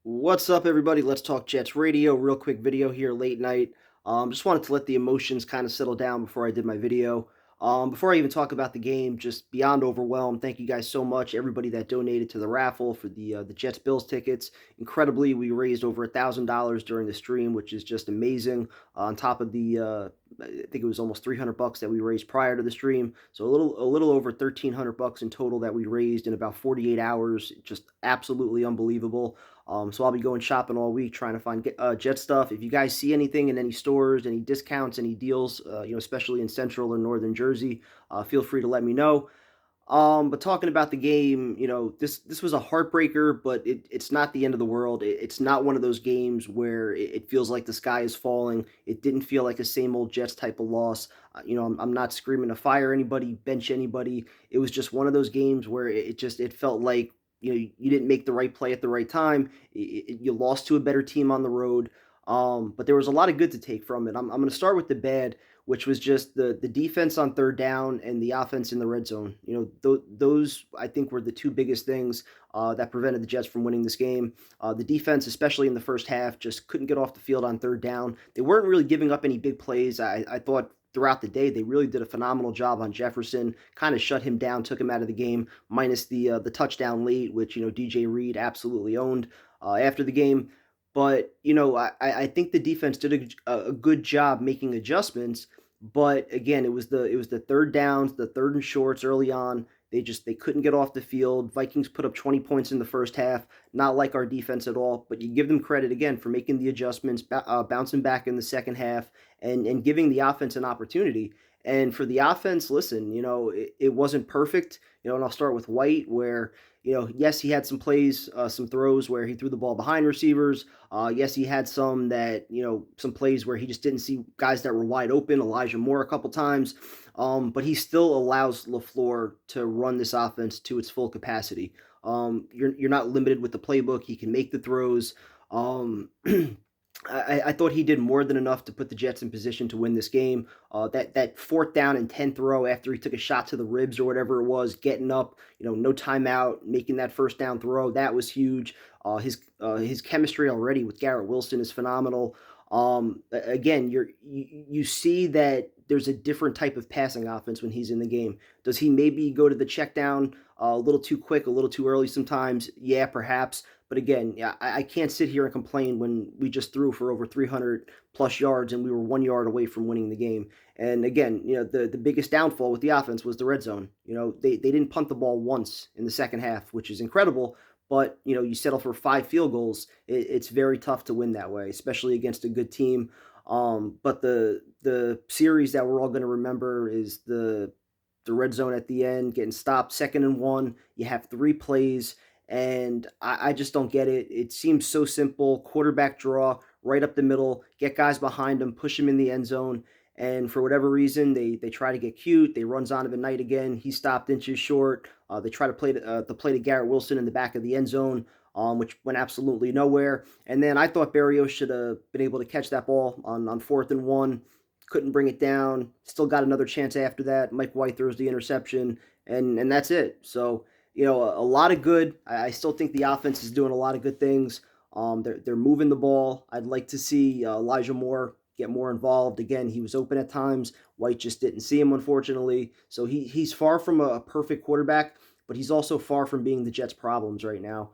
What's up, everybody? Let's talk Jets radio. Real quick video here, late night. Just wanted to let the emotions kind of settle down before I did my video. Before I even talk about the game, just beyond overwhelmed. Thank you guys so much, everybody that donated to the raffle for the Jets Bills tickets. Incredibly, we raised over $1,000 during the stream, which is just amazing. On top of I think it was almost $300 that we raised prior to the stream. So a little over $1,300 in total that we raised in about 48 hours. Just absolutely unbelievable. So I'll be going shopping all week trying to find Jet stuff. If you guys see anything in any stores, any discounts, any deals, especially in Central or Northern Jersey, feel free to let me know. But talking about the game, this was a heartbreaker, but it's not the end of the world. It's not one of those games where it feels like the sky is falling. It didn't feel like a same old Jets type of loss. I'm not screaming to fire anybody, bench anybody. It was just one of those games where it felt like you didn't make the right play at the right time. You lost to a better team on the road. But there was a lot of good to take from it. I'm going to start with the bad, which was just the defense on third down and the offense in the red zone. Those I think were the two biggest things that prevented the Jets from winning this game. The defense, especially in the first half, just couldn't get off the field on third down. They weren't really giving up any big plays. I thought throughout the day they really did a phenomenal job on Jefferson, kind of shut him down, took him out of the game, minus the touchdown late, which DJ Reed absolutely owned after the game. But I think the defense did a good job making adjustments. But again, it was the third downs, the third and shorts early on. They couldn't get off the field. Vikings put up 20 points in the first half, not like our defense at all. But you give them credit again for making the adjustments, bouncing back in the second half, and giving the offense an opportunity. And for the offense, listen, it wasn't perfect. And I'll start with White, where yes, he had some plays, some throws where he threw the ball behind receivers. Yes, he had some plays where he just didn't see guys that were wide open. Elijah Moore a couple times, but he still allows LaFleur to run this offense to its full capacity. You're not limited with the playbook. He can make the throws. I thought he did more than enough to put the Jets in position to win this game. That fourth down and 10 throw after he took a shot to the ribs or whatever it was, getting up, no timeout, making that first down throw, that was huge. His chemistry already with Garrett Wilson is phenomenal. Again, you see that there's a different type of passing offense when he's in the game. Does he maybe go to the check down a little too quick, a little too early sometimes? Yeah, perhaps. But again, yeah, I can't sit here and complain when we just threw for over 300 plus yards and we were 1 yard away from winning the game. And again, the biggest downfall with the offense was the red zone. They didn't punt the ball once in the second half, which is incredible. But you settle for 5 field goals. It's very tough to win that way, especially against a good team. But the series that we're all going to remember is the red zone at the end, getting stopped, 2nd and 1. You have 3 plays, and I just don't get it. It seems so simple. Quarterback draw, right up the middle, get guys behind him, push him in the end zone. And for whatever reason, they try to get cute. They run Zonovan Knight again. He stopped inches short. They try to play the play to Garrett Wilson in the back of the end zone, which went absolutely nowhere. And then I thought Barrios should have been able to catch that ball on 4th and 1. Couldn't bring it down. Still got another chance after that. Mike White throws the interception, and that's it. So a lot of good. I still think the offense is doing a lot of good things. They're moving the ball. I'd like to see Elijah Moore get more involved. Again, he was open at times. White just didn't see him, unfortunately. So he's far from a perfect quarterback, but he's also far from being the Jets' problems right now.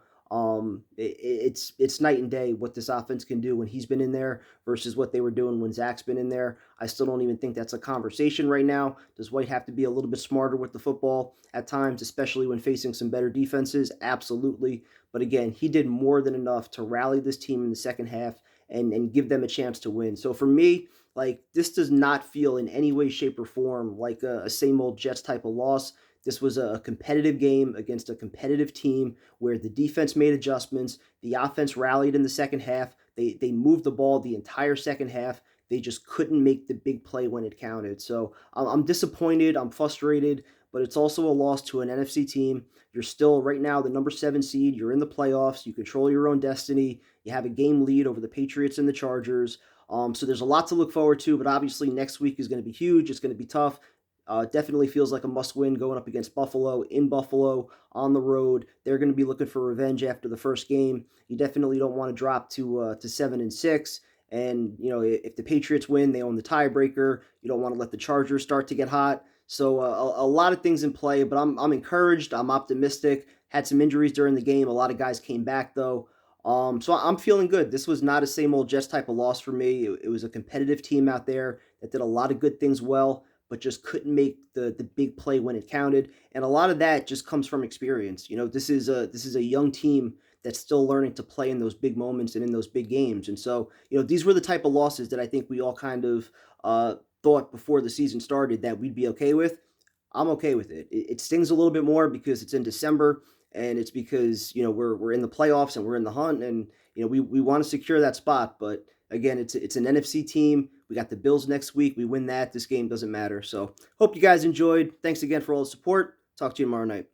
It's night and day what this offense can do when he's been in there versus what they were doing when Zach's been in there. I still don't even think that's a conversation right now. Does White have to be a little bit smarter with the football at times, especially when facing some better defenses? Absolutely. But again, he did more than enough to rally this team in the second half and give them a chance to win. So for me, this does not feel in any way, shape, or form like a same old Jets type of loss. This was a competitive game against a competitive team where the defense made adjustments. The offense rallied in the second half. They moved the ball the entire second half. They just couldn't make the big play when it counted. So I'm disappointed. I'm frustrated, but it's also a loss to an NFC team. You're still right now the number 7 seed. You're in the playoffs. You control your own destiny. You have a game lead over the Patriots and the Chargers. So there's a lot to look forward to, but obviously next week is going to be huge. It's going to be tough. Definitely feels like a must-win going up against Buffalo, in Buffalo, on the road. They're going to be looking for revenge after the first game. You definitely don't want to drop to 7-6. And if the Patriots win, they own the tiebreaker. You don't want to let the Chargers start to get hot. So a lot of things in play, but I'm encouraged. I'm optimistic. Had some injuries during the game. A lot of guys came back though. So I'm feeling good. This was not a same old Jets type of loss for me. It was a competitive team out there that did a lot of good things well, but just couldn't make the big play when it counted. And a lot of that just comes from experience. This is a young team that's still learning to play in those big moments and in those big games. And so, these were the type of losses that I think we all kind of thought before the season started that we'd be okay with. I'm okay with it. It stings a little bit more because it's in December, and it's because we're in the playoffs and we're in the hunt, and we want to secure that spot. But again, it's an NFC team. We got the Bills next week. We win that. This game doesn't matter. So hope you guys enjoyed. Thanks again for all the support. Talk to you tomorrow night.